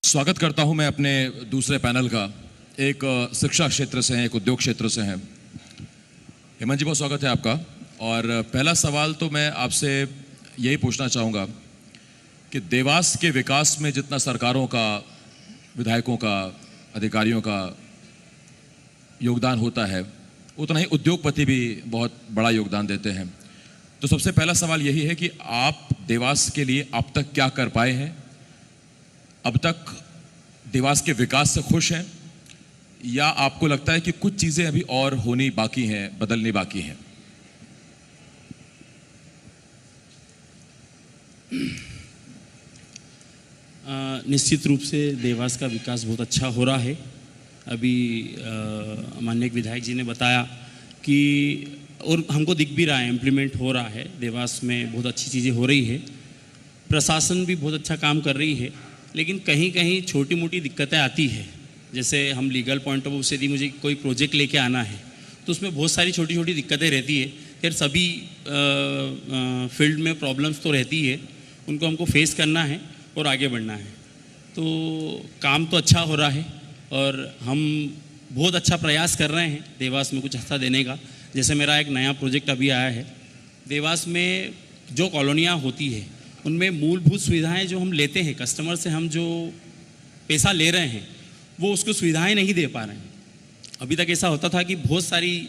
स्वागत करता हूं मैं अपने दूसरे पैनल का। एक शिक्षा क्षेत्र से हैं, एक उद्योग क्षेत्र से हैं। हेमंत जी, बहुत स्वागत है आपका। और पहला सवाल तो मैं आपसे यही पूछना चाहूँगा कि देवास के विकास में जितना सरकारों का, विधायकों का, अधिकारियों का योगदान होता है, उतना ही उद्योगपति भी बहुत बड़ा योगदान देते हैं। तो सबसे पहला सवाल यही है कि आप देवास के लिए अब तक क्या कर पाए हैं? अब तक देवास के विकास से खुश हैं, या आपको लगता है कि कुछ चीज़ें अभी और होनी बाकी हैं, बदलनी बाकी हैं? निश्चित रूप से देवास का विकास बहुत अच्छा हो रहा है। अभी माननीय विधायक जी ने बताया कि और हमको दिख भी रहा है, इम्प्लीमेंट हो रहा है। देवास में बहुत अच्छी चीज़ें हो रही है, प्रशासन भी बहुत अच्छा काम कर रही है, लेकिन कहीं कहीं छोटी मोटी दिक्कतें आती है। जैसे हम लीगल पॉइंट ऑफ व्यू से यदि मुझे कोई प्रोजेक्ट लेके आना है तो उसमें बहुत सारी छोटी छोटी दिक्कतें रहती है। खैर सभी फील्ड में प्रॉब्लम्स तो रहती है, उनको हमको फेस करना है और आगे बढ़ना है। तो काम तो अच्छा हो रहा है और हम बहुत अच्छा प्रयास कर रहे हैं देवास में कुछ हिस्सा देने का। जैसे मेरा एक नया प्रोजेक्ट अभी आया है। देवास में जो कॉलोनियाँ होती है उनमें मूलभूत सुविधाएं जो हम लेते हैं, कस्टमर से हम जो पैसा ले रहे हैं वो उसको सुविधाएं नहीं दे पा रहे हैं। अभी तक ऐसा होता था कि बहुत सारी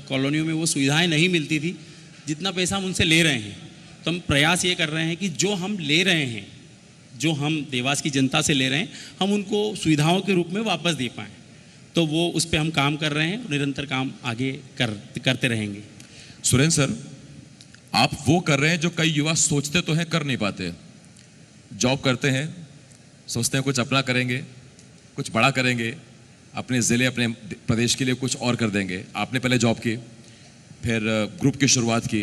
कॉलोनियों में वो सुविधाएं नहीं मिलती थी जितना पैसा हम उनसे ले रहे हैं। तो हम प्रयास ये कर रहे हैं कि जो हम ले रहे हैं, जो हम देवास की जनता से ले रहे हैं, हम उनको सुविधाओं के रूप में वापस दे पाएँ। तो वो उस पर हम काम कर रहे हैं, निरंतर काम आगे करते रहेंगे। सुरेंद्र सर, आप वो कर रहे हैं जो कई युवा सोचते तो हैं, कर नहीं पाते। जॉब करते हैं, सोचते हैं कुछ अपना करेंगे, कुछ बड़ा करेंगे, अपने ज़िले, अपने प्रदेश के लिए कुछ और कर देंगे। आपने पहले जॉब की, फिर ग्रुप की शुरुआत की।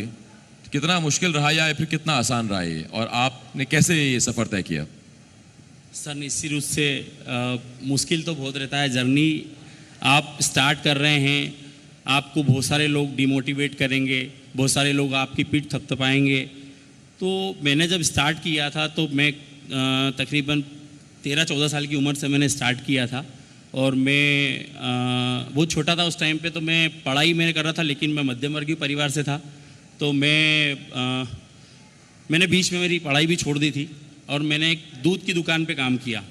कितना मुश्किल रहा या फिर कितना आसान रहा ये, और आपने कैसे ये सफ़र तय किया? सर निश्चित रूप से मुश्किल तो बहुत रहता है। जर्नी आप स्टार्ट कर रहे हैं, आपको बहुत सारे लोग डिमोटिवेट करेंगे, बहुत सारे लोग आपकी पीठ थपथपाएंगे। तो मैंने जब स्टार्ट किया था तो मैं तकरीबन 13-14 साल की उम्र से मैंने स्टार्ट किया था। और मैं बहुत छोटा था उस टाइम पे, तो मैं पढ़ाई मैंने कर रहा था, लेकिन मैं मध्यम वर्गीय परिवार से था। तो मैंने बीच में मेरी पढ़ाई भी छोड़ दी थी और मैंने एक दूध की दुकान पे काम किया।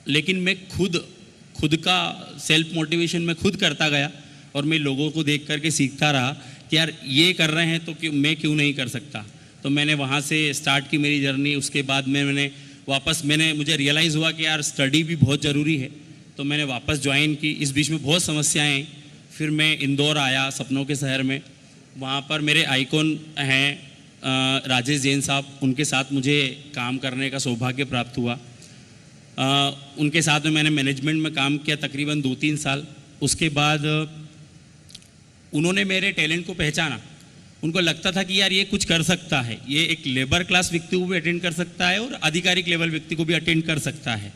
लेकिन मैं खुद का सेल्फ मोटिवेशन में खुद करता गया और मैं लोगों को देख करके सीखता रहा कि यार ये कर रहे हैं तो मैं क्यों नहीं कर सकता। तो मैंने वहाँ से स्टार्ट की मेरी जर्नी। उसके बाद में मुझे रियलाइज़ हुआ कि यार स्टडी भी बहुत ज़रूरी है, तो मैंने वापस ज्वाइन की। इस बीच में बहुत समस्याएं आई। फिर मैं इंदौर आया, सपनों के शहर में। वहाँ पर मेरे आइकॉन हैं राजेश जैन साहब, उनके साथ मुझे काम करने का सौभाग्य प्राप्त हुआ। उनके साथ में मैंने मैनेजमेंट में काम किया तकरीबन 2-3 साल। उसके बाद उन्होंने मेरे टैलेंट को पहचाना। उनको लगता था कि यार ये कुछ कर सकता है, ये एक लेबर क्लास व्यक्ति को भी अटेंड कर सकता है और आधिकारिक लेवल व्यक्ति को भी अटेंड कर सकता है।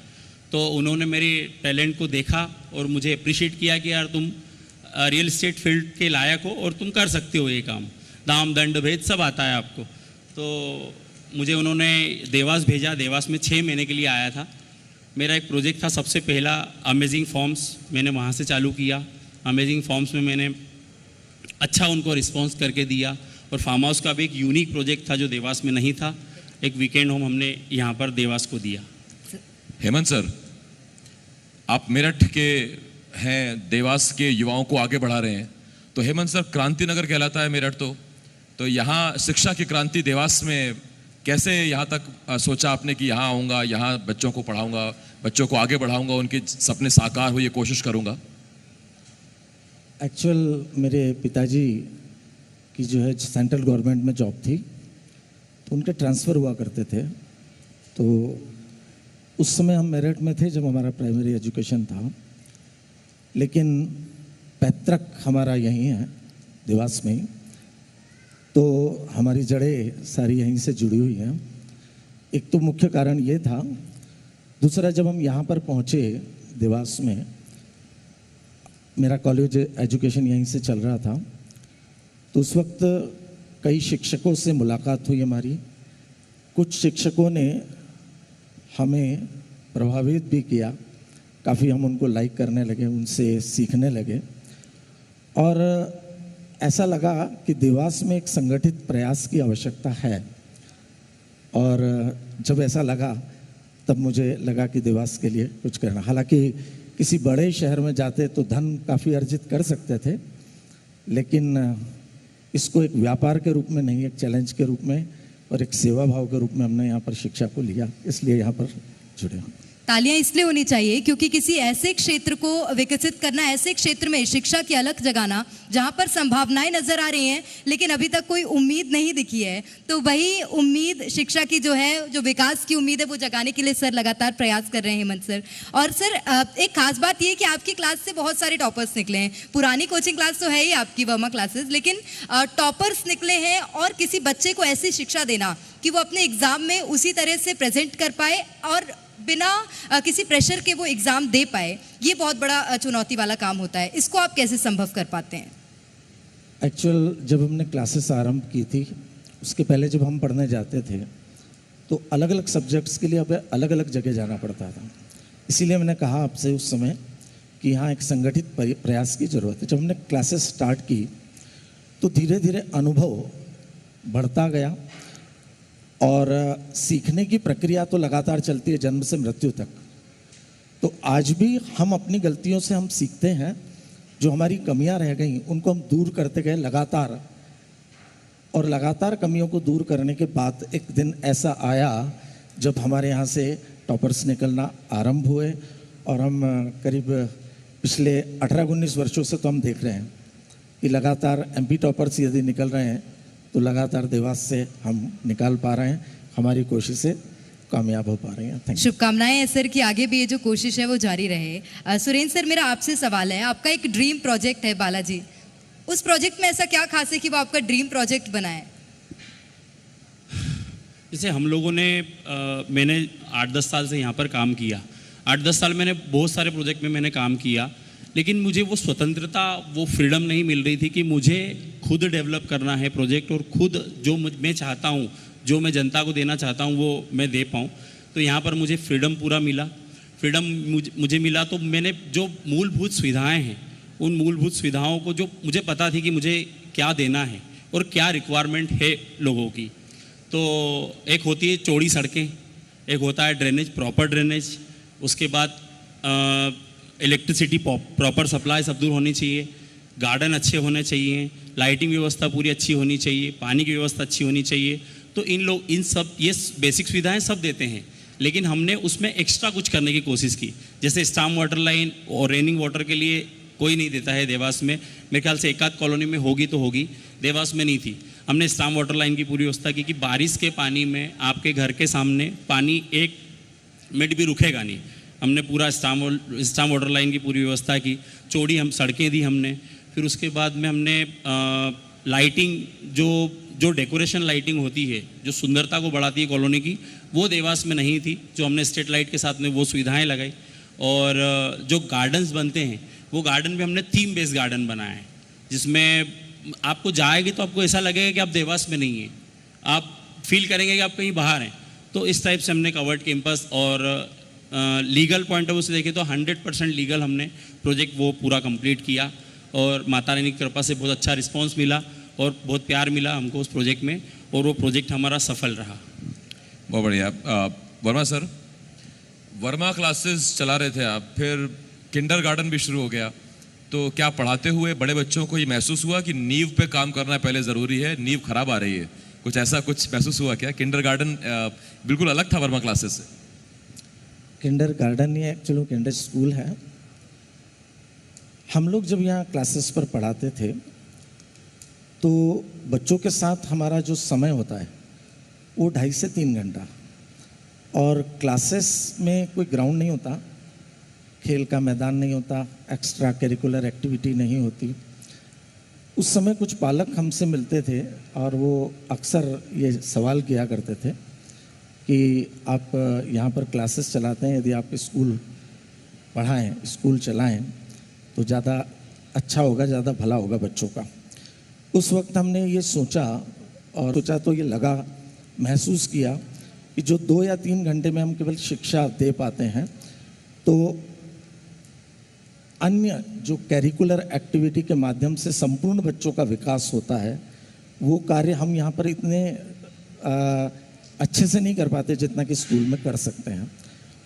तो उन्होंने मेरे टैलेंट को देखा और मुझे अप्रिशिएट किया कि यार तुम रियल एस्टेट फील्ड के लायक हो और तुम कर सकते हो ये काम, दाम दंड भेद सब आता है आपको। तो मुझे उन्होंने देवास भेजा। देवास में 6 महीने के लिए आया था। मेरा एक प्रोजेक्ट था सबसे पहला, अमेजिंग फॉर्म्स, मैंने वहाँ से चालू किया। अमेजिंग फॉर्म्स में मैंने अच्छा उनको रिस्पॉन्स करके दिया। और फार्म हाउस का भी एक यूनिक प्रोजेक्ट था जो देवास में नहीं था। एक वीकेंड होम हमने यहाँ पर देवास को दिया। हेमंत सर, आप मेरठ के हैं, देवास के युवाओं को आगे बढ़ा रहे हैं। तो हेमंत सर, क्रांति नगर कहलाता है मेरठ। तो यहाँ शिक्षा की क्रांति देवास में कैसे यहाँ तक सोचा आपने कि यहाँ आऊँगा, यहाँ बच्चों को पढ़ाऊँगा, बच्चों को आगे बढ़ाऊँगा, उनके सपने साकार हो ये कोशिश करूँगा? एक्चुअल मेरे पिताजी की जो है सेंट्रल गवर्नमेंट में जॉब थी, तो उनके ट्रांसफ़र हुआ करते थे। तो उस समय हम मेरठ में थे जब हमारा प्राइमरी एजुकेशन था, लेकिन पैतृक हमारा यहीं है देवास में। तो हमारी जड़ें सारी यहीं से जुड़ी हुई हैं। एक तो मुख्य कारण ये था। दूसरा, जब हम यहाँ पर पहुँचे देवास में, मेरा कॉलेज एजुकेशन यहीं से चल रहा था, तो उस वक्त कई शिक्षकों से मुलाकात हुई हमारी। कुछ शिक्षकों ने हमें प्रभावित भी किया। काफ़ी हम उनको लाइक करने लगे, उनसे सीखने लगे और ऐसा लगा कि देवास में एक संगठित प्रयास की आवश्यकता है। और जब ऐसा लगा तब मुझे लगा कि देवास के लिए कुछ करना। हालांकि किसी बड़े शहर में जाते तो धन काफ़ी अर्जित कर सकते थे, लेकिन इसको एक व्यापार के रूप में नहीं, एक चैलेंज के रूप में और एक सेवा भाव के रूप में हमने यहाँ पर शिक्षा को लिया, इसलिए यहाँ पर जुड़े हूँ। तालियां इसलिए होनी चाहिए क्योंकि किसी ऐसे क्षेत्र को विकसित करना, ऐसे क्षेत्र में शिक्षा की अलख जगाना जहां पर संभावनाएं नजर आ रही हैं लेकिन अभी तक कोई उम्मीद नहीं दिखी है, तो वही उम्मीद शिक्षा की जो है, जो विकास की उम्मीद है, वो जगाने के लिए सर लगातार प्रयास कर रहे हैं हेमंत सर। और सर एक खास बात ये कि आपकी क्लास से बहुत सारे टॉपर्स निकले हैं। पुरानी कोचिंग क्लास तो है ही आपकी वर्मा क्लासेस, लेकिन टॉपर्स निकले हैं और किसी बच्चे को ऐसी शिक्षा देना कि वो अपने एग्जाम में उसी तरह से प्रेजेंट कर पाए और बिना किसी प्रेशर के वो एग्ज़ाम दे पाए, ये बहुत बड़ा चुनौती वाला काम होता है। इसको आप कैसे संभव कर पाते हैं? एक्चुअल जब हमने क्लासेस आरंभ की थी, उसके पहले जब हम पढ़ने जाते थे तो अलग अलग सब्जेक्ट्स के लिए हमें अलग अलग जगह जाना पड़ता था। इसीलिए मैंने कहा आपसे उस समय कि यहाँ एक संगठित प्रयास की ज़रूरत है। जब हमने क्लासेस स्टार्ट की तो धीरे धीरे अनुभव बढ़ता गया और सीखने की प्रक्रिया तो लगातार चलती है जन्म से मृत्यु तक। तो आज भी हम अपनी गलतियों से हम सीखते हैं, जो हमारी कमियां रह गई उनको हम दूर करते गए लगातार, और लगातार कमियों को दूर करने के बाद एक दिन ऐसा आया जब हमारे यहाँ से टॉपर्स निकलना आरंभ हुए और हम करीब पिछले 18-19 वर्षों से तो हम देख रहे हैं कि लगातार एमपी टॉपर्स यदि निकल रहे हैं तो लगातार देवास से हम निकाल पा रहे हैं, हमारी कोशिशें कामयाब हो पा रही हैं। Thank you. शुभकामनाएं हैं सर कि आगे भी ये जो कोशिश है वो जारी रहे। सुरेंद्र सर, मेरा आपसे सवाल है, आपका एक ड्रीम प्रोजेक्ट है बालाजी, उस प्रोजेक्ट में ऐसा क्या खास है कि वो आपका ड्रीम प्रोजेक्ट बना है? जैसे हम लोगों ने मैंने 8-10 साल से यहाँ पर काम किया। 8-10 साल मैंने बहुत सारे प्रोजेक्ट में मैंने काम किया, लेकिन मुझे वो स्वतंत्रता, वो फ्रीडम नहीं मिल रही थी कि मुझे खुद डेवलप करना है प्रोजेक्ट और खुद जो मैं चाहता हूँ, जो मैं जनता को देना चाहता हूँ वो मैं दे पाऊँ। तो यहाँ पर मुझे फ्रीडम पूरा मिला। फ्रीडम मुझे मिला तो मैंने जो मूलभूत सुविधाएं हैं, उन मूलभूत सुविधाओं को, जो मुझे पता थी कि मुझे क्या देना है और क्या रिक्वायरमेंट है लोगों की, तो एक होती है चौड़ी सड़कें, एक होता है ड्रेनेज, प्रॉपर ड्रेनेज, उसके बाद इलेक्ट्रिसिटी प्रॉपर सप्लाई सब दूर होनी चाहिए, गार्डन अच्छे होने चाहिए, लाइटिंग व्यवस्था पूरी अच्छी होनी चाहिए, पानी की व्यवस्था अच्छी होनी चाहिए। तो इन सब ये बेसिक सुविधाएं सब देते हैं, लेकिन हमने उसमें एक्स्ट्रा कुछ करने की कोशिश की। जैसे स्टार्म वाटर लाइन और रेनिंग वाटर के लिए कोई नहीं देता है देवास में, मेरे ख्याल से एक आध कॉलोनी में होगी तो होगी, देवास में नहीं थी। हमने स्टार्म वाटर लाइन की पूरी व्यवस्था की कि बारिश के पानी में आपके घर के सामने पानी 1 मिनट भी रुकेगा नहीं। हमने पूरा स्टार्म वाटर लाइन की पूरी व्यवस्था की, चौड़ी हम सड़कें दी हमने। फिर उसके बाद में हमने लाइटिंग, जो डेकोरेशन लाइटिंग होती है, जो सुंदरता को बढ़ाती है कॉलोनी की, वो देवास में नहीं थी, जो हमने स्ट्रीट लाइट के साथ में वो सुविधाएं लगाई। और जो गार्डन्स बनते हैं, वो गार्डन भी हमने थीम बेस्ड गार्डन बनाए हैं, जिसमें आपको जाएगी तो आपको ऐसा लगेगा कि आप देवास में नहीं हैं, आप फील करेंगे कि आप कहीं बाहर हैं। तो इस टाइप से हमने कवर्ड कैंपस और लीगल पॉइंट ऑफ व्यू से देखें तो 100% लीगल हमने प्रोजेक्ट वो पूरा कंप्लीट किया और माता रानी की कृपा से बहुत अच्छा रिस्पांस मिला और बहुत प्यार मिला हमको उस प्रोजेक्ट में, और वो प्रोजेक्ट हमारा सफल रहा। बहुत बढ़िया। वर्मा सर, वर्मा क्लासेस चला रहे थे आप, फिर किंडरगार्टन भी शुरू हो गया, तो क्या पढ़ाते हुए बड़े बच्चों को ये महसूस हुआ कि नींव पे काम करना पहले ज़रूरी है, नींव खराब आ रही है, कुछ ऐसा कुछ महसूस हुआ क्या? किंडरगार्टन बिल्कुल अलग था वर्मा क्लासेस से। किंडरगार्टन ये एक्चुअली किंडर स्कूल है। हम लोग जब यहाँ क्लासेस पर पढ़ाते थे तो बच्चों के साथ हमारा जो समय होता है वो 2.5 से 3 घंटा, और क्लासेस में कोई ग्राउंड नहीं होता, खेल का मैदान नहीं होता, एक्स्ट्रा करिकुलर एक्टिविटी नहीं होती। उस समय कुछ पालक हमसे मिलते थे और वो अक्सर ये सवाल किया करते थे कि आप यहाँ पर क्लासेस चलाते हैं, यदि आप स्कूल पढ़ाएं, स्कूल चलाएं तो ज़्यादा अच्छा होगा, ज़्यादा भला होगा बच्चों का। उस वक्त हमने ये सोचा तो ये लगा, महसूस किया कि जो 2 या 3 घंटे में हम केवल शिक्षा दे पाते हैं, तो अन्य जो कैरिकुलर एक्टिविटी के माध्यम से संपूर्ण बच्चों का विकास होता है, वो कार्य हम यहाँ पर इतने अच्छे से नहीं कर पाते जितना कि स्कूल में कर सकते हैं।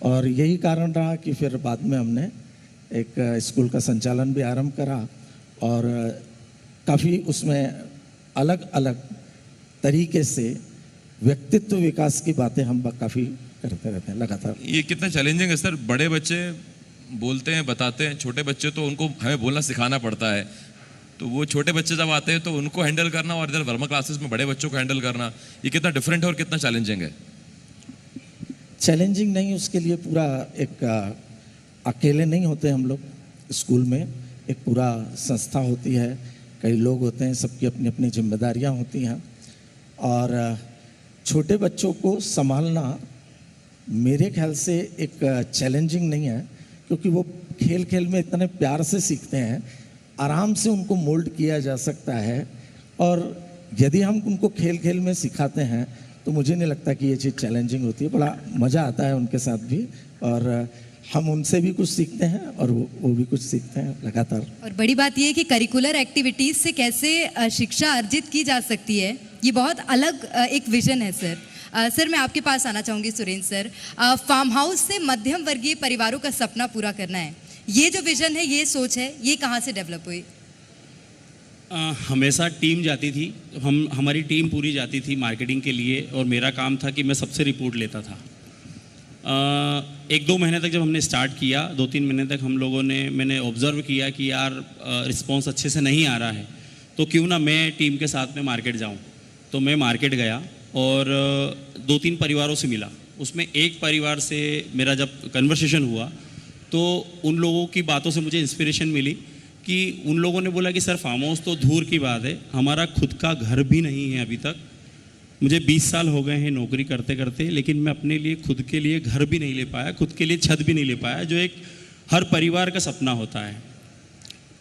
और यही कारण रहा कि फिर बाद में हमने एक स्कूल का संचालन भी आरंभ करा और काफ़ी उसमें अलग अलग तरीके से व्यक्तित्व विकास की बातें हम काफ़ी करते रहते हैं लगातार। ये कितना चैलेंजिंग है सर, बड़े बच्चे बोलते हैं, बताते हैं, छोटे बच्चे तो उनको हमें बोलना सिखाना पड़ता है, तो वो छोटे बच्चे जब आते हैं तो उनको हैंडल करना और इधर वर्मा क्लासेस में बड़े बच्चों को हैंडल करना, ये कितना डिफरेंट है और कितना चैलेंजिंग है? चैलेंजिंग नहीं, उसके लिए पूरा एक अकेले नहीं होते हम लोग, स्कूल में एक पूरा संस्था होती है, कई लोग होते हैं, सबकी अपनी अपनी जिम्मेदारियां होती हैं। और छोटे बच्चों को संभालना मेरे ख्याल से एक चैलेंजिंग नहीं है, क्योंकि वो खेल खेल में इतने प्यार से सीखते हैं, आराम से उनको मोल्ड किया जा सकता है। और यदि हम उनको खेल खेल में सिखाते हैं तो मुझे नहीं लगता कि ये चीज़ चैलेंजिंग होती है, बड़ा मज़ा आता है उनके साथ भी, और हम उनसे भी कुछ सीखते हैं और वो भी कुछ सीखते हैं लगातार। और बड़ी बात ये है कि करिकुलर एक्टिविटीज़ से कैसे शिक्षा अर्जित की जा सकती है, ये बहुत अलग एक विजन है सर। सर मैं आपके पास आना चाहूँगी सुरेंद्र सर, फार्म हाउस से मध्यम वर्गीय परिवारों का सपना पूरा करना है, ये जो विजन है, ये सोच है, ये कहाँ से डेवलप हुई? हमेशा टीम जाती थी, हमारी टीम पूरी जाती थी मार्केटिंग के लिए, और मेरा काम था कि मैं सबसे रिपोर्ट लेता था। 1-2 महीने तक जब हमने स्टार्ट किया, 2-3 महीने तक मैंने ऑब्ज़र्व किया कि यार रिस्पॉन्स अच्छे से नहीं आ रहा है, तो क्यों ना मैं टीम के साथ में मार्केट जाऊं। तो मैं मार्केट गया और 2-3 परिवारों से मिला। उसमें एक परिवार से मेरा जब कन्वर्सेशन हुआ तो उन लोगों की बातों से मुझे इंस्पिरेशन मिली कि उन लोगों ने बोला कि सर फार्म हाउस तो दूर की बात है, हमारा खुद का घर भी नहीं है अभी तक। मुझे 20 साल हो गए हैं नौकरी करते करते, लेकिन मैं अपने लिए खुद के लिए घर भी नहीं ले पाया, खुद के लिए छत भी नहीं ले पाया, जो एक हर परिवार का सपना होता है।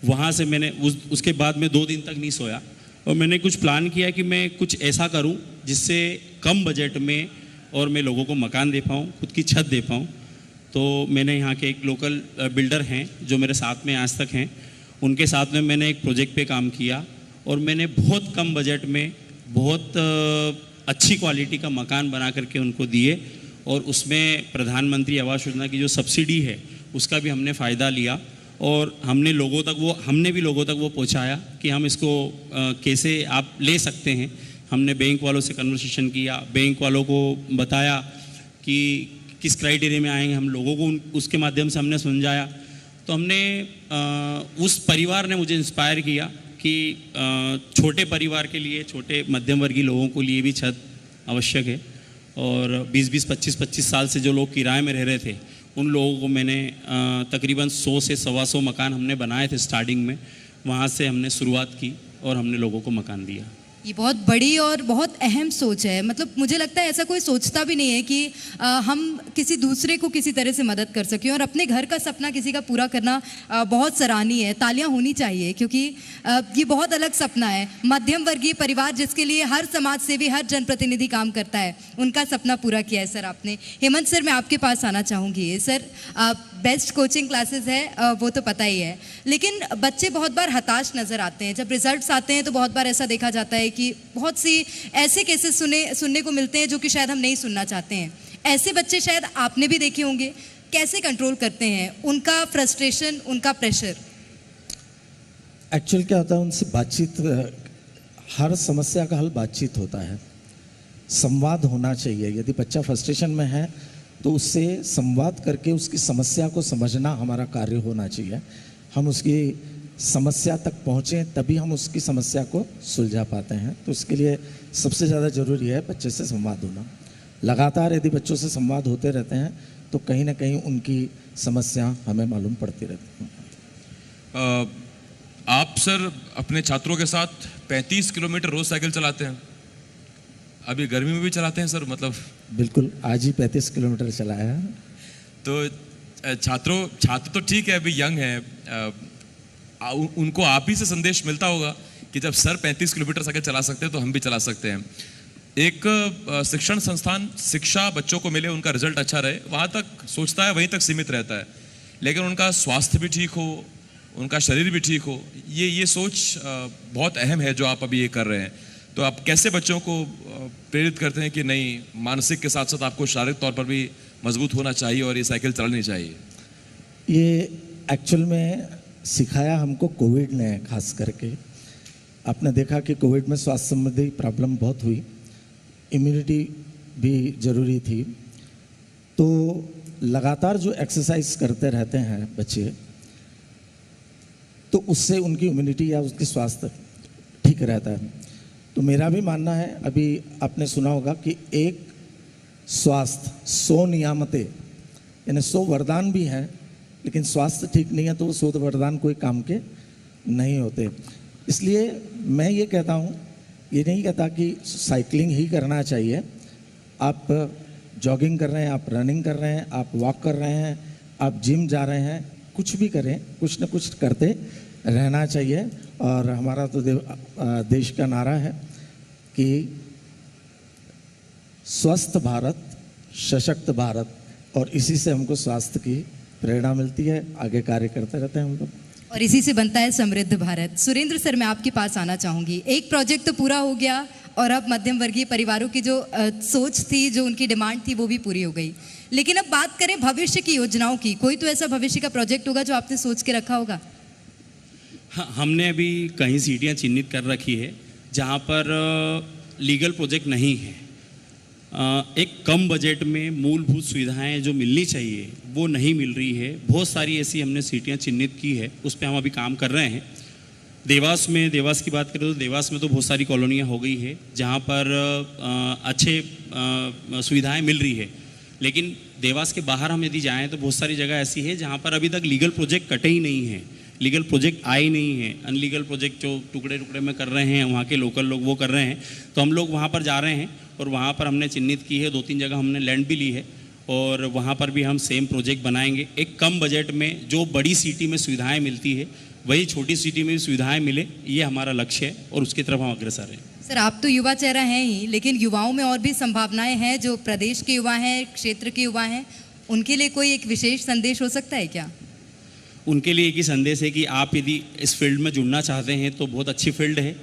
वहाँ से मैंने उसके बाद में 2 दिन तक नहीं सोया, और मैंने कुछ प्लान किया कि मैं कुछ ऐसा करूँ जिससे कम बजट में और मैं लोगों को मकान दे पाऊँ, खुद की छत दे पाऊँ। तो मैंने यहाँ के एक लोकल बिल्डर हैं जो मेरे साथ में आज तक हैं, उनके साथ में मैंने एक प्रोजेक्ट पे काम किया, और मैंने बहुत कम बजट में बहुत अच्छी क्वालिटी का मकान बना करके उनको दिए, और उसमें प्रधानमंत्री आवास योजना की जो सब्सिडी है उसका भी हमने फ़ायदा लिया, और हमने भी लोगों तक वो पहुंचाया कि हम इसको कैसे आप ले सकते हैं। हमने बैंक वालों से कन्वर्सेशन किया, बैंक वालों को बताया कि किस क्राइटेरिया में आएंगे, हम लोगों को उसके माध्यम से हमने समझाया। तो हमने उस परिवार ने मुझे इंस्पायर किया कि छोटे परिवार के लिए, छोटे मध्यम वर्गीय लोगों के लिए भी छत आवश्यक है, और 20-20, 25-25 साल से जो लोग किराए में रह रहे थे उन लोगों को मैंने तकरीबन 100 से 125 मकान हमने बनाए थे स्टार्टिंग में, वहाँ से हमने शुरुआत की और हमने लोगों को मकान दिया। ये बहुत बड़ी और बहुत अहम सोच है। मतलब मुझे लगता है ऐसा कोई सोचता भी नहीं है कि हम किसी दूसरे को किसी तरह से मदद कर सकें, और अपने घर का सपना किसी का पूरा करना बहुत सराहनीय है, तालियां होनी चाहिए, क्योंकि ये बहुत अलग सपना है। मध्यम वर्गीय परिवार जिसके लिए हर समाज सेवी, हर जनप्रतिनिधि काम करता है, उनका सपना पूरा किया है सर आपने। हेमंत सर मैं आपके पास आना चाहूँगी। सर बेस्ट कोचिंग क्लासेस है वो तो पता ही है, लेकिन बच्चे बहुत बार हताश नज़र आते हैं। जब रिजल्ट्स आते हैं तो बहुत बार ऐसा देखा जाता है कि बहुत सी ऐसे केसेस सुनने को मिलते हैं जो कि शायद हम नहीं सुनना चाहते हैं। ऐसे बच्चे शायद आपने भी देखे होंगे, कैसे कंट्रोल करते हैं उनका फ्रस्ट्रेशन, उनका प्रेशर? एक्चुअल क्या होता है, उनसे बातचीत, हर समस्या का हल बातचीत होता है, संवाद होना चाहिए। यदि बच्चा फ्रस्ट्रेशन में है तो उससे संवाद करके उसकी समस्या को समझना हमारा कार्य होना चाहिए। हम उसकी समस्या तक पहुँचें तभी हम उसकी समस्या को सुलझा पाते हैं। तो इसके लिए सबसे ज़्यादा ज़रूरी है बच्चे से संवाद होना। लगातार यदि बच्चों से संवाद होते रहते हैं तो कहीं ना कहीं उनकी समस्या हमें मालूम पड़ती रहती है। आप सर अपने छात्रों के साथ 35 किलोमीटर रोज साइकिल चलाते हैं, अभी गर्मी में भी चलाते हैं सर? मतलब बिल्कुल, आज ही 35 किलोमीटर चलाया है। तो छात्र तो ठीक है, अभी यंग है, उनको आप ही से संदेश मिलता होगा कि जब सर 35 किलोमीटर साइकिल चला सकते हैं तो हम भी चला सकते हैं। एक शिक्षण संस्थान शिक्षा बच्चों को मिले, उनका रिजल्ट अच्छा रहे, वहाँ तक सोचता है, वहीं तक सीमित रहता है, लेकिन उनका स्वास्थ्य भी ठीक हो, उनका शरीर भी ठीक हो, ये सोच बहुत अहम है जो आप अभी ये कर रहे हैं। तो आप कैसे बच्चों को प्रेरित करते हैं कि नहीं, मानसिक के साथ साथ आपको शारीरिक तौर पर भी मजबूत होना चाहिए और ये साइकिल चलानी चाहिए? ये एक्चुअल में सिखाया हमको कोविड ने, खास करके आपने देखा कि कोविड में स्वास्थ्य संबंधी प्रॉब्लम बहुत हुई, इम्यूनिटी भी ज़रूरी थी। तो लगातार जो एक्सरसाइज करते रहते हैं बच्चे, तो उससे उनकी इम्यूनिटी या उसकी स्वास्थ्य ठीक रहता है। तो मेरा भी मानना है, अभी आपने सुना होगा कि एक स्वास्थ्य 100 नियामतें, यानी 100 वरदान भी हैं, लेकिन स्वास्थ्य ठीक नहीं है तो वो 100 वरदान कोई काम के नहीं होते। इसलिए मैं ये कहता हूँ, ये नहीं कहता कि साइकिलिंग ही करना चाहिए। आप जॉगिंग कर रहे हैं, आप रनिंग कर रहे हैं, आप वॉक कर रहे हैं, आप जिम जा रहे हैं, कुछ भी करें, कुछ न कुछ करते रहना चाहिए। और हमारा तो देश का नारा है कि स्वस्थ भारत, सशक्त भारत, और इसी से हमको स्वास्थ्य की प्रेरणा मिलती है, आगे कार्य करते रहते हैं हम लोग, और इसी से बनता है समृद्ध भारत। सुरेंद्र सर, मैं आपके पास आना चाहूँगी। एक प्रोजेक्ट तो पूरा हो गया और अब मध्यम वर्गीय परिवारों की जो सोच थी, जो उनकी डिमांड थी, वो भी पूरी हो गई। लेकिन अब बात करें भविष्य की योजनाओं की, कोई तो ऐसा भविष्य का प्रोजेक्ट होगा जो आपने सोच के रखा होगा? हाँ, हमने अभी कहीं सीटियाँ चिन्हित कर रखी है जहाँ पर लीगल प्रोजेक्ट नहीं है। एक कम बजट में मूलभूत सुविधाएं जो मिलनी चाहिए वो नहीं मिल रही है। बहुत सारी ऐसी हमने सीटियाँ चिन्हित की है, उस पर हम अभी काम कर रहे हैं। देवास की बात करें तो देवास में तो बहुत सारी कॉलोनियाँ हो गई है जहाँ पर अच्छे सुविधाएं मिल रही है, लेकिन देवास के बाहर हम यदि जाएँ तो बहुत सारी जगह ऐसी है जहाँ पर अभी तक लीगल प्रोजेक्ट कटे ही नहीं हैं, लीगल प्रोजेक्ट आए नहीं हैं। अनलीगल प्रोजेक्ट जो टुकड़े टुकड़े में कर रहे हैं वहाँ के लोकल लोग वो कर रहे हैं। तो हम लोग वहाँ पर जा रहे हैं और वहाँ पर हमने चिन्हित की है, 2-3 जगह हमने लैंड भी ली है और वहाँ पर भी हम सेम प्रोजेक्ट बनाएंगे। एक कम बजट में जो बड़ी सिटी में सुविधाएं मिलती है वही छोटी सिटी में भी सुविधाएं मिले, ये हमारा लक्ष्य है और उसकी तरफ हम अग्रसर हैं। सर, आप तो युवा चेहरा हैं ही, लेकिन युवाओं में और भी संभावनाएं हैं, जो प्रदेश के युवा हैं, क्षेत्र के युवा हैं, उनके लिए कोई एक विशेष संदेश हो सकता है क्या? उनके लिए एक ही संदेश है कि आप यदि इस फील्ड में जुड़ना चाहते हैं तो बहुत अच्छी फील्ड है।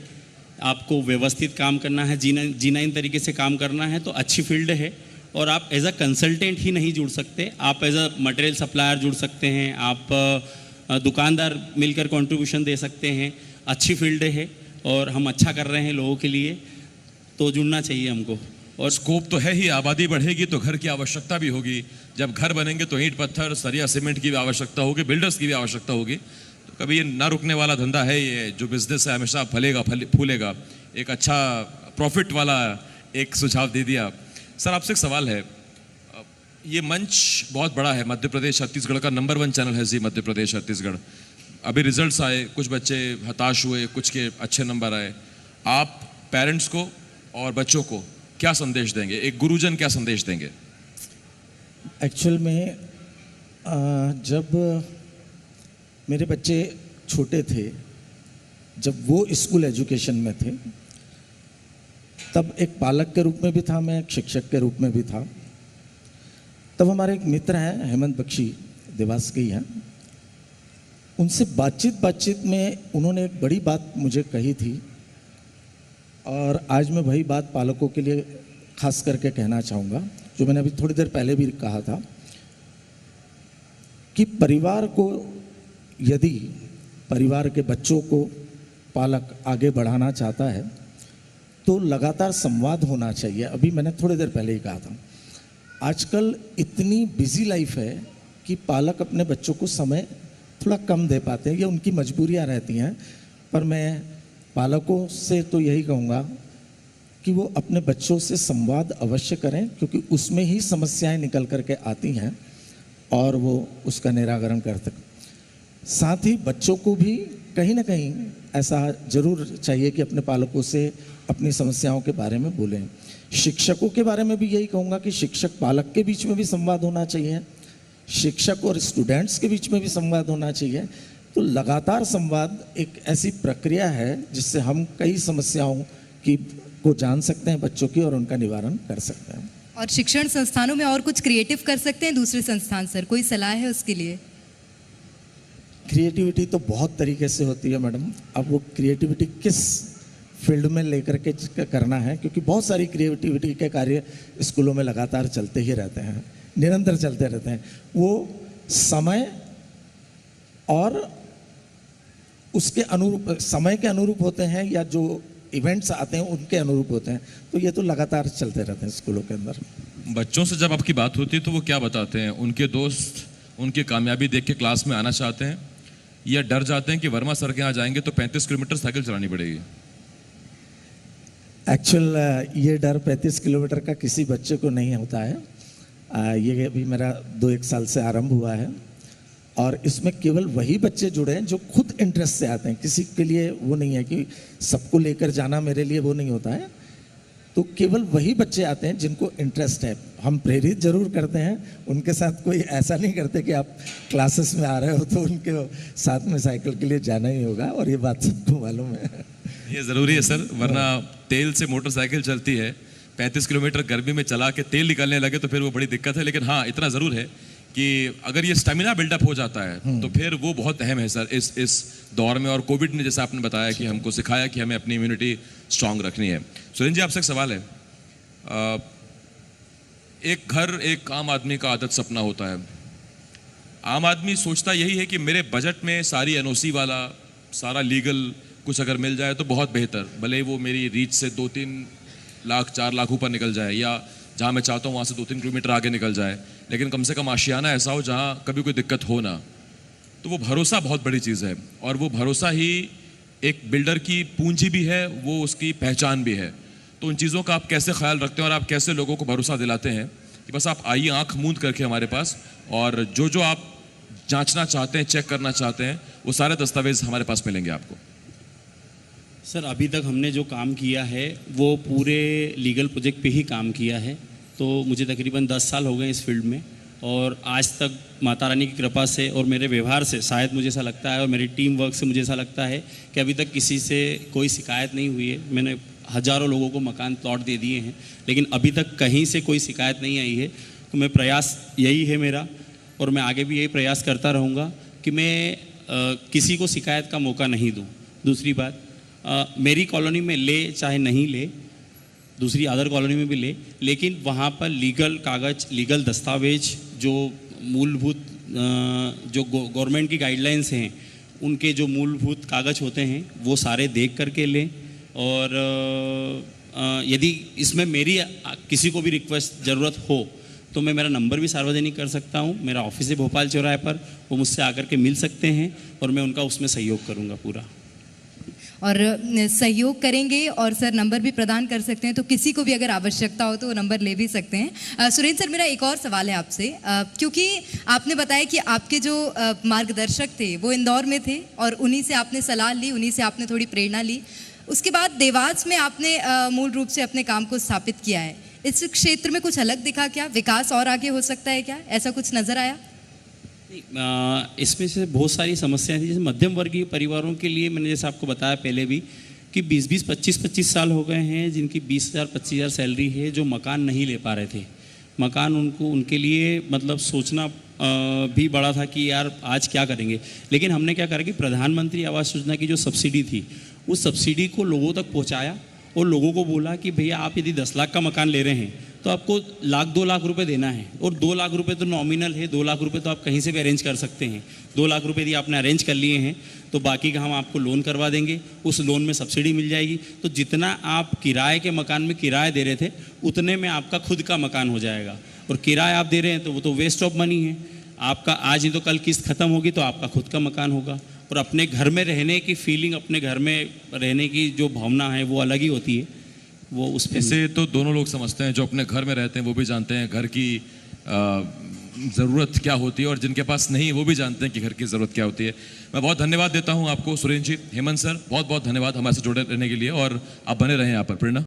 आपको व्यवस्थित काम करना है, जीनाइन तरीके से काम करना है तो अच्छी फील्ड है। और आप एज अ कंसल्टेंट ही नहीं जुड़ सकते, आप एज अ मटेरियल सप्लायर जुड़ सकते हैं, आप दुकानदार मिलकर कंट्रीब्यूशन दे सकते हैं। अच्छी फील्ड है और हम अच्छा कर रहे हैं लोगों के लिए, तो जुड़ना चाहिए हमको। और स्कोप तो है ही, आबादी बढ़ेगी तो घर की आवश्यकता भी होगी। जब घर बनेंगे तो ईंट पत्थर सरिया सीमेंट की भी आवश्यकता होगी, बिल्डर्स की भी आवश्यकता होगी। तो कभी ये ना रुकने वाला धंधा है, ये जो बिजनेस है हमेशा फलेगा फूलेगा। एक अच्छा प्रॉफिट वाला एक सुझाव दे दिया। सर, आपसे एक सवाल है, ये मंच बहुत बड़ा है, मध्य प्रदेश छत्तीसगढ़ का नंबर 1 चैनल है जी मध्य प्रदेश छत्तीसगढ़। अभी रिजल्ट्स आए, कुछ बच्चे हताश हुए, कुछ के अच्छे नंबर आए। आप पेरेंट्स को और बच्चों को क्या संदेश देंगे, एक गुरुजन क्या संदेश देंगे? एक्चुअल में जब मेरे बच्चे छोटे थे, जब वो स्कूल एजुकेशन में थे, तब एक पालक के रूप में भी था, मैं एक शिक्षक के रूप में भी था। तब हमारे एक मित्र हैं हेमंत बख्शी, देवास के ही हैं, उनसे बातचीत में उन्होंने एक बड़ी बात मुझे कही थी और आज मैं वही बात पालकों के लिए खास करके कहना चाहूँगा, जो मैंने अभी थोड़ी देर पहले भी कहा था कि परिवार को, यदि परिवार के बच्चों को पालक आगे बढ़ाना चाहता है तो लगातार संवाद होना चाहिए। अभी मैंने थोड़ी देर पहले ही कहा था, आजकल इतनी बिजी लाइफ है कि पालक अपने बच्चों को समय थोड़ा कम दे पाते हैं, ये उनकी मजबूरियां रहती हैं। पर मैं पालकों से तो यही कहूँगा कि वो अपने बच्चों से संवाद अवश्य करें, क्योंकि उसमें ही समस्याएं निकल करके आती हैं और वो उसका निराकरण कर सकते। साथ ही बच्चों को भी कहीं ना कहीं ऐसा जरूर चाहिए कि अपने पालकों से अपनी समस्याओं के बारे में बोलें। शिक्षकों के बारे में भी यही कहूँगा कि शिक्षक पालक के बीच में भी संवाद होना चाहिए, शिक्षक और स्टूडेंट्स के बीच में भी संवाद होना चाहिए। तो लगातार संवाद एक ऐसी प्रक्रिया है जिससे हम कई समस्याओं की को जान सकते हैं बच्चों की और उनका निवारण कर सकते हैं। और शिक्षण संस्थानों में और कुछ क्रिएटिव कर सकते हैं दूसरे संस्थान सर, कोई सलाह है उसके लिए? क्रिएटिविटी तो बहुत तरीके से होती है मैडम। अब वो क्रिएटिविटी किस फील्ड में लेकर के करना है, क्योंकि बहुत सारी क्रिएटिविटी के कार्य स्कूलों में लगातार चलते ही रहते हैं, निरंतर चलते रहते हैं। वो समय और उसके अनुरूप, समय के अनुरूप होते हैं या जो इवेंट्स आते हैं उनके अनुरूप होते हैं। तो ये तो लगातार चलते रहते हैं स्कूलों के अंदर। बच्चों से जब आपकी बात होती है तो वो क्या बताते हैं? उनके दोस्त उनकी कामयाबी देख के क्लास में आना चाहते हैं या डर जाते हैं कि वर्मा सर के यहाँ जाएंगे तो 35 किलोमीटर साइकिल चलानी पड़ेगी? एक्चुअल ये डर 35 किलोमीटर का किसी बच्चे को नहीं होता है। ये अभी मेरा 2-1 साल से आरंभ हुआ है और इसमें केवल वही बच्चे जुड़े हैं जो खुद इंटरेस्ट से आते हैं। किसी के लिए वो नहीं है कि सबको लेकर जाना, मेरे लिए वो नहीं होता है। तो केवल वही बच्चे आते हैं जिनको इंटरेस्ट है। हम प्रेरित जरूर करते हैं, उनके साथ कोई ऐसा नहीं करते कि आप क्लासेस में आ रहे हो तो उनके साथ में साइकिल के लिए जाना ही होगा, और ये बात सबको मालूम है। ये ज़रूरी है सर, वरना तेल से मोटरसाइकिल चलती है, 35 किलोमीटर गर्मी में चला के तेल निकलने लगे तो फिर वो बड़ी दिक्कत है। लेकिन हाँ, इतना ज़रूर है कि अगर ये स्टेमिना बिल्डअप हो जाता है तो फिर वो बहुत अहम है सर इस दौर में। और कोविड ने, जैसे आपने बताया, कि हमको सिखाया कि हमें अपनी इम्यूनिटी स्ट्रांग रखनी है। सुरेंद्र जी, आपसे एक सवाल है। एक घर एक आम आदमी का आदत सपना होता है। आम आदमी सोचता यही है कि मेरे बजट में सारी एनओसी वाला, सारा लीगल कुछ अगर मिल जाए तो बहुत बेहतर, भले वो मेरी रीच से 2-3 लाख 4 लाख ऊपर निकल जाए, या जहाँ मैं चाहता हूँ वहाँ से 2-3 किलोमीटर आगे निकल जाए, लेकिन कम से कम आशियाना ऐसा हो जहाँ कभी कोई दिक्कत हो ना। तो वो भरोसा बहुत बड़ी चीज़ है, और वो भरोसा ही एक बिल्डर की पूंजी भी है, वो उसकी पहचान भी है। तो उन चीज़ों का आप कैसे ख्याल रखते हैं और आप कैसे लोगों को भरोसा दिलाते हैं कि बस आप आइए आंख मूंद करके हमारे पास, और जो जो आप जांचना चाहते हैं, चेक करना चाहते हैं, वो सारे दस्तावेज हमारे पास मिलेंगे आपको? सर, अभी तक हमने जो काम किया है वो पूरे लीगल प्रोजेक्ट पे ही काम किया है। तो मुझे तकरीबन 10 साल हो गए इस फील्ड में, और आज तक माता रानी की कृपा से और मेरे व्यवहार से, शायद मुझे ऐसा लगता है, और मेरी टीम वर्क से मुझे ऐसा लगता है कि अभी तक किसी से कोई शिकायत नहीं हुई है। मैंने हज़ारों लोगों को मकान प्लॉट दे दिए हैं, लेकिन अभी तक कहीं से कोई शिकायत नहीं आई है। तो मैं प्रयास यही है मेरा, और मैं आगे भी यही प्रयास करता रहूँगा कि मैं किसी को शिकायत का मौका नहीं दूँ। दूसरी बात, मेरी कॉलोनी में ले चाहे नहीं ले, दूसरी अदर कॉलोनी में भी ले, लेकिन वहाँ पर लीगल कागज़, लीगल दस्तावेज, जो मूलभूत जो गवर्नमेंट की गाइडलाइंस हैं, उनके जो मूलभूत कागज़ होते हैं वो सारे देख करके लें। और यदि इसमें मेरी किसी को भी रिक्वेस्ट ज़रूरत हो तो मैं मेरा नंबर भी सार्वजनिक कर सकता हूँ। मेरा ऑफिस है भोपाल चौराहे पर, वो मुझसे आकर के मिल सकते हैं और मैं उनका उसमें सहयोग करूँगा पूरा। और सहयोग करेंगे, और सर नंबर भी प्रदान कर सकते हैं, तो किसी को भी अगर आवश्यकता हो तो वो नंबर ले भी सकते हैं। सुरेंद्र सर, मेरा एक और सवाल है आपसे, क्योंकि आपने बताया कि आपके जो मार्गदर्शक थे वो इंदौर में थे और उन्हीं से आपने सलाह ली, उन्हीं से आपने थोड़ी प्रेरणा ली। उसके बाद देवास में आपने मूल रूप से अपने काम को स्थापित किया है। इस क्षेत्र में कुछ अलग दिखा क्या? विकास और आगे हो सकता है क्या? ऐसा कुछ नज़र आया? इसमें से बहुत सारी समस्याएं थी। जैसे मध्यम वर्गीय परिवारों के लिए, मैंने जैसे आपको बताया पहले भी, कि 20-20, 25-25 साल हो गए हैं जिनकी 20,000, 25,000 सैलरी है, जो मकान नहीं ले पा रहे थे। मकान उनके लिए मतलब सोचना भी बड़ा था कि यार आज क्या करेंगे। लेकिन हमने क्या करा कि प्रधानमंत्री आवास योजना की जो सब्सिडी थी, उस सब्सिडी को लोगों तक पहुँचाया और लोगों को बोला कि भैया आप यदि 10 लाख का मकान ले रहे हैं तो आपको 1-2 लाख रुपए देना है, और 2 लाख रुपए तो नॉमिनल है, 2 लाख रुपए तो आप कहीं से भी अरेंज कर सकते हैं। 2 लाख रुपए यदि आपने अरेंज कर लिए हैं तो बाकी का हम आपको लोन करवा देंगे, उस लोन में सब्सिडी मिल जाएगी। तो जितना आप किराए के मकान में किराया दे रहे थे उतने में आपका खुद का मकान हो जाएगा। और किराया आप दे रहे हैं तो वो तो वेस्ट ऑफ मनी है आपका। आज ही तो कल किस्त खत्म होगी तो आपका खुद का मकान होगा, और अपने घर में रहने की फीलिंग, अपने घर में रहने की जो भावना है वो अलग ही होती है। वो उस पे इसे तो दोनों लोग समझते हैं, जो अपने घर में रहते हैं वो भी जानते हैं घर की ज़रूरत क्या होती है, और जिनके पास नहीं वो भी जानते हैं कि घर की ज़रूरत क्या होती है। मैं बहुत धन्यवाद देता हूं आपको सुरेंद्र जी। हेमंत सर, बहुत बहुत धन्यवाद हमारे से जुड़े रहने के लिए, और आप बने रहें यहाँ पर। प्रेरणा।